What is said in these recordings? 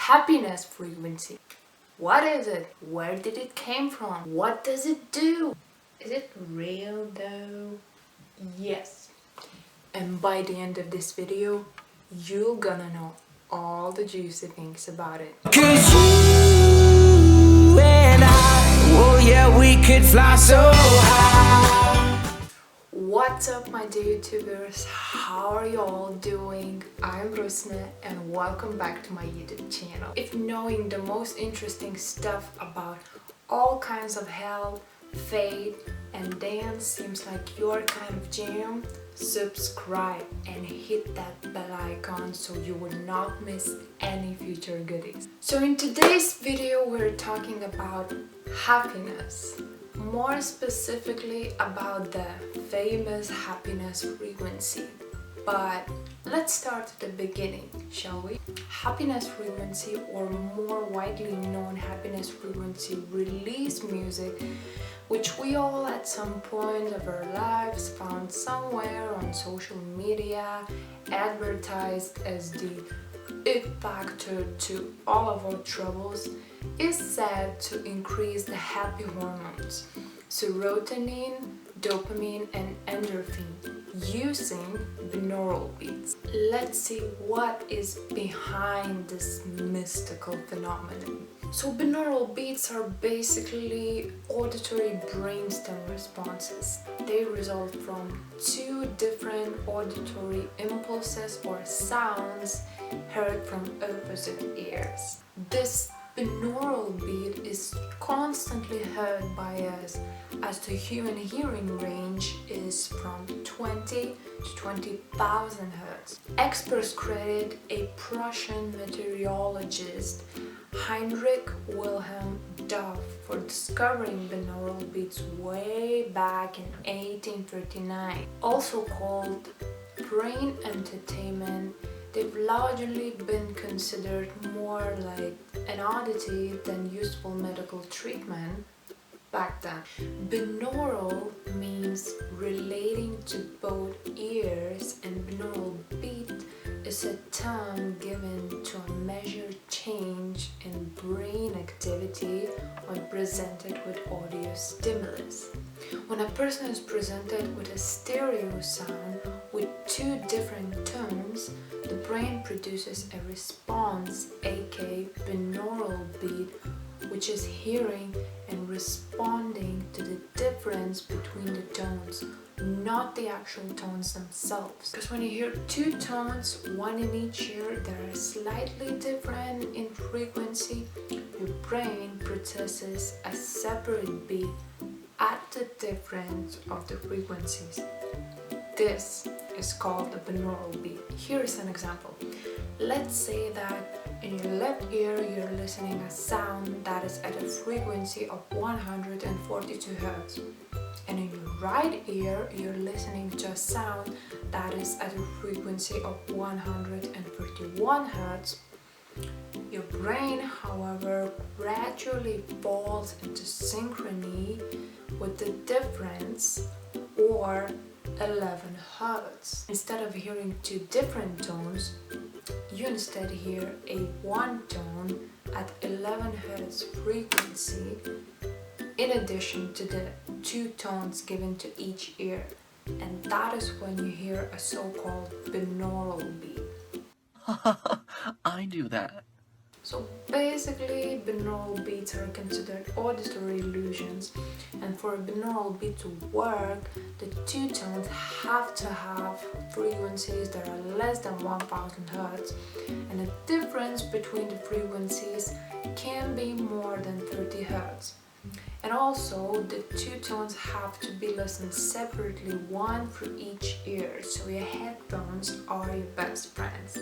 happiness frequency. What is it? Where did it came from? What does it do? Is it real though? Yes. And by the end of this video, you're gonna know all the juicy things about it. 'Cause you and I, oh yeah, we could fly so high. What's up, my dear YouTubers? How are you all doing? I'm Rusne and welcome back to my YouTube channel. If knowing the most interesting stuff about all kinds of health, faith and dance seems like your kind of jam, subscribe and hit that bell icon so you will not miss any future goodies. So in today's video we're talking about happiness. More specifically about the famous happiness frequency. But let's start at the beginning, shall we? Happiness frequency, or more widely known happiness frequency release music, which we all at some point of our lives found somewhere on social media, advertised as the it factor to all of our troubles, is said to increase the happy hormones serotonin, dopamine and endorphin using binaural beats. Let's see what is behind this mystical phenomenon. So binaural beats are basically auditory brainstem responses. They result from two different auditory impulses or sounds heard from opposite ears. This binaural beat is constantly heard by us, as the human hearing range is from 20 to 20,000 Hz. Experts credit a Prussian meteorologist, Heinrich Wilhelm Duff, for discovering binaural beats way back in 1839. Also called brain entertainment, they've largely been considered more like an oddity than useful medical treatment back then. Binaural means relating to both ears, and binaural beat is a term given to a measured change in brain activity when presented with audio stimulus. When a person is presented with a stereo sound with two different tones, the brain produces a response, aka binaural beat, which is hearing and responding to the difference between the tones, not the actual tones themselves. Because when you hear two tones, one in each ear, that are slightly different in frequency, your brain processes a separate beat at the difference of the frequencies. This is called the binaural beat. Here's an example. Let's say that in your left ear you're listening a sound that is at a frequency of 142 Hz, and in your right ear you're listening to a sound that is at a frequency of 131 Hz. Your brain, however, gradually falls into synchrony with the difference, or 11 Hz. Instead of hearing two different tones, you instead hear a one tone at 11 Hz frequency, in addition to the two tones given to each ear, and that is when you hear a so-called binaural beat. I do that. So basically, binaural beats are considered auditory illusions, and for a binaural beat to work, the two tones have to have frequencies that are less than 1000 Hz, and the difference between the frequencies can be more than 30 Hz. And also, the two tones have to be listened separately, one for each ear, so your headphones are your best friends.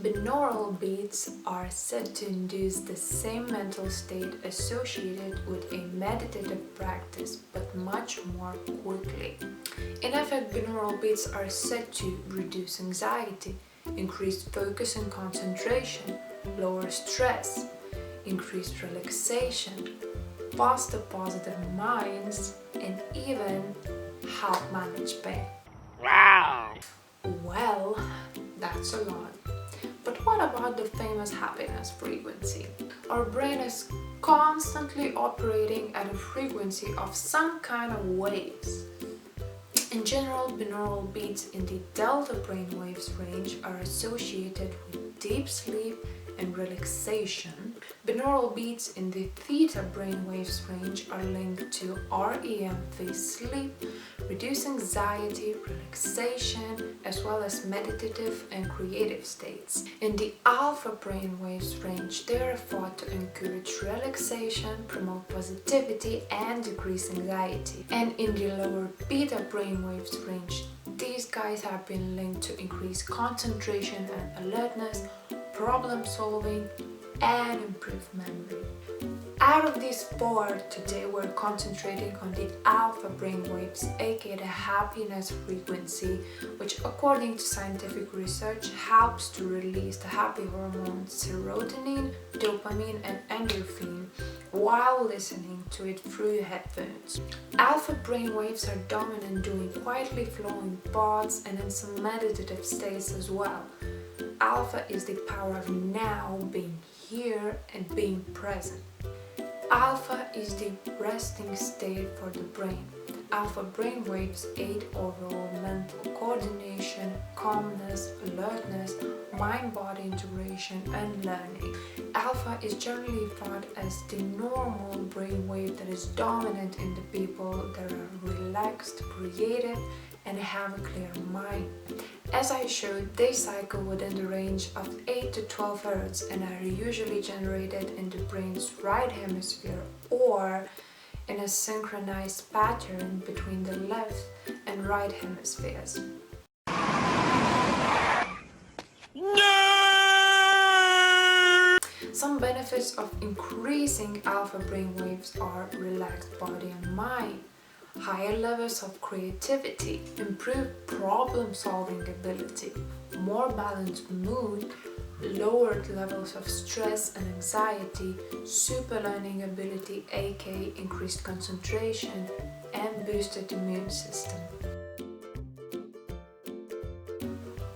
Binaural beats are said to induce the same mental state associated with a meditative practice, but much more quickly. In effect, binaural beats are said to reduce anxiety, increase focus and concentration, lower stress, increase relaxation, foster positive minds, and even help manage pain. Wow! Well, that's a lot. But what about the famous happiness frequency? Our brain is constantly operating at a frequency of some kind of waves. In general, binaural beats in the delta brainwaves range are associated with deep sleep and relaxation. Binaural beats in the theta brainwaves range are linked to REM phase sleep, reduce anxiety, relaxation, as well as meditative and creative states. In the alpha brainwaves range, they are thought to encourage relaxation, promote positivity, and decrease anxiety. And in the lower beta brainwaves range, these guys have been linked to increase concentration and alertness, problem solving, and improve memory. Out of these four, today we're concentrating on the alpha brainwaves, aka the happiness frequency, which according to scientific research helps to release the happy hormones serotonin, dopamine, and endorphin while listening to it through your headphones. Alpha brainwaves are dominant during quietly flowing thoughts and in some meditative states as well. Alpha is the power of now, being here and being present. Alpha is the resting state for the brain. Alpha brainwaves aid overall mental coordination, calmness, alertness, mind-body integration, and learning. Alpha is generally thought as the normal brainwave that is dominant in the people that are relaxed, creative, and have a clear mind. As I showed, they cycle within the range of 8 to 12 Hz and are usually generated in the brain's right hemisphere or in a synchronized pattern between the left and right hemispheres. Some benefits of increasing alpha brainwaves are relaxed body and mind, higher levels of creativity, improved problem-solving ability, more balanced mood, lowered levels of stress and anxiety, super learning ability, aka increased concentration, and boosted immune system.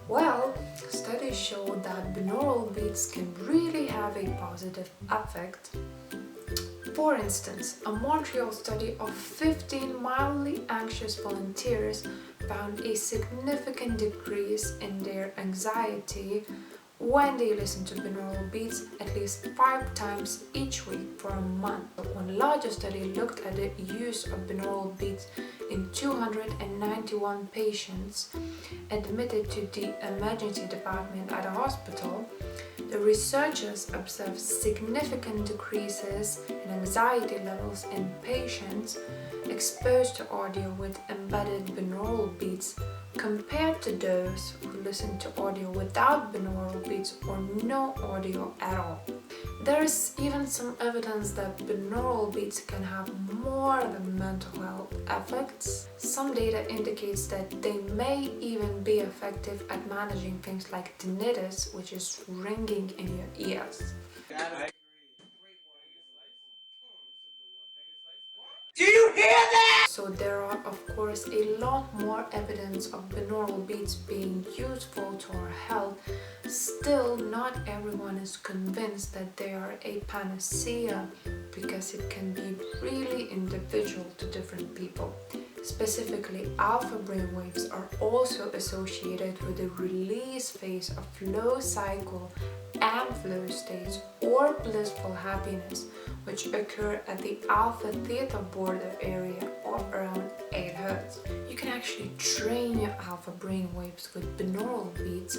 Well, studies show that binaural beats can really have a positive effect. For instance, a Montreal study of 15 mildly anxious volunteers found a significant decrease in their anxiety when they listened to binaural beats at least 5 times each week for a month. One larger study looked at the use of binaural beats in 291 patients admitted to the emergency department at a hospital. The researchers observed significant decreases in anxiety levels in patients exposed to audio with embedded binaural beats compared to those who listened to audio without binaural beats or no audio at all. There is even some evidence that binaural beats can have more than mental health effects. Some data indicates that they may even be effective at managing things like tinnitus, which is ringing in your ears. Do you hear that? So there are of course a lot more evidence of binaural beats being useful to our health. Still, not everyone is convinced that they are a panacea because it can be really individual to different people. Specifically, alpha brainwaves are also associated with the release phase of flow cycle and flow states or blissful happiness, which occur at the alpha theta border area of around 8 Hz. You can actually train your alpha brainwaves with binaural beats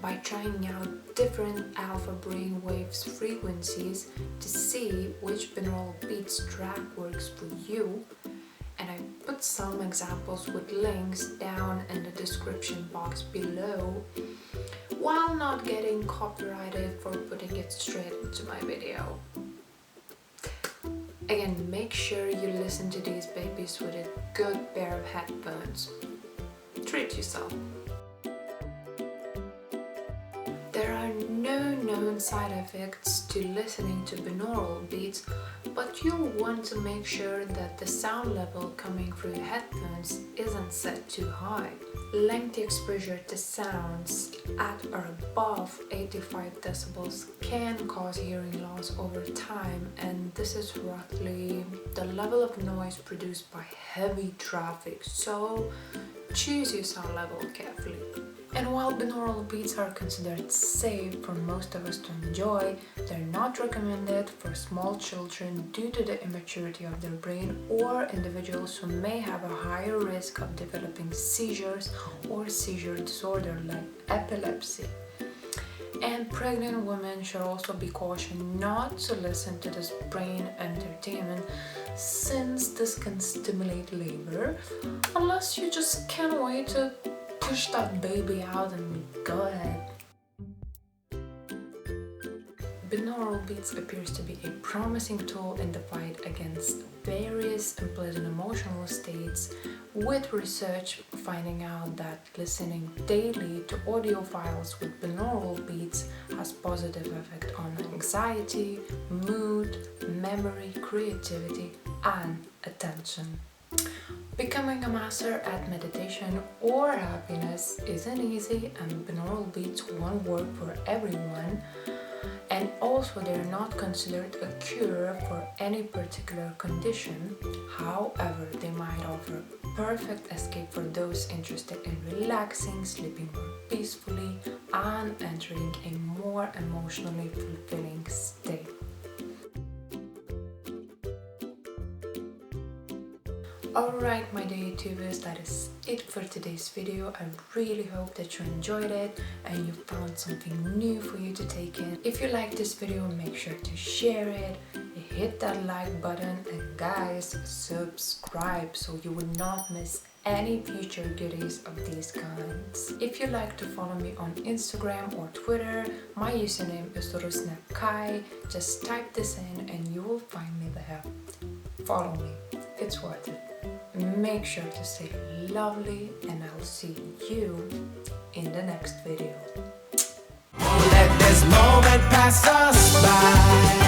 by trying out different alpha brainwaves frequencies to see which binaural beats track works for you. And I put some examples with links down in the description box below, while not getting copyrighted for putting it straight into my video. Again, make sure you listen to these babies with a good pair of headphones. Treat yourself. There are no known side effects to listening to binaural beats, but you'll want to make sure that the sound level coming through your headphones isn't set too high. Lengthy exposure to sounds at or above 85 decibels can cause hearing loss over time, and this is roughly the level of noise produced by heavy traffic, so choose your sound level carefully. And while binaural beats are considered safe for most of us to enjoy, they're not recommended for small children due to the immaturity of their brain or individuals who may have a higher risk of developing seizures or seizure disorder like epilepsy. And pregnant women should also be cautioned not to listen to this brain entertainment, since this can stimulate labor, unless you just can't wait to push that baby out and go ahead. Binaural beats appears to be a promising tool in the fight against various unpleasant emotional states, with research finding out that listening daily to audio files with binaural beats has positive effect on anxiety, mood, memory, creativity, and attention. Becoming a master at meditation or happiness isn't easy, and binaural beats won't work for everyone, and also they're not considered a cure for any particular condition. However, they might offer perfect escape for those interested in relaxing, sleeping more peacefully, and entering a more emotionally fulfilling state. Alright, my dear YouTubers, that is it for today's video. I really hope that you enjoyed it and you found something new for you to take in. If you like this video, make sure to share it, hit that like button, and guys, subscribe so you will not miss any future goodies of these kinds. If you like to follow me on Instagram or Twitter, my username is Rusne. Just type this in and you will find me there. Follow me, it's worth it. Make sure to stay lovely, and I'll see you in the next video. Let this moment pass us by.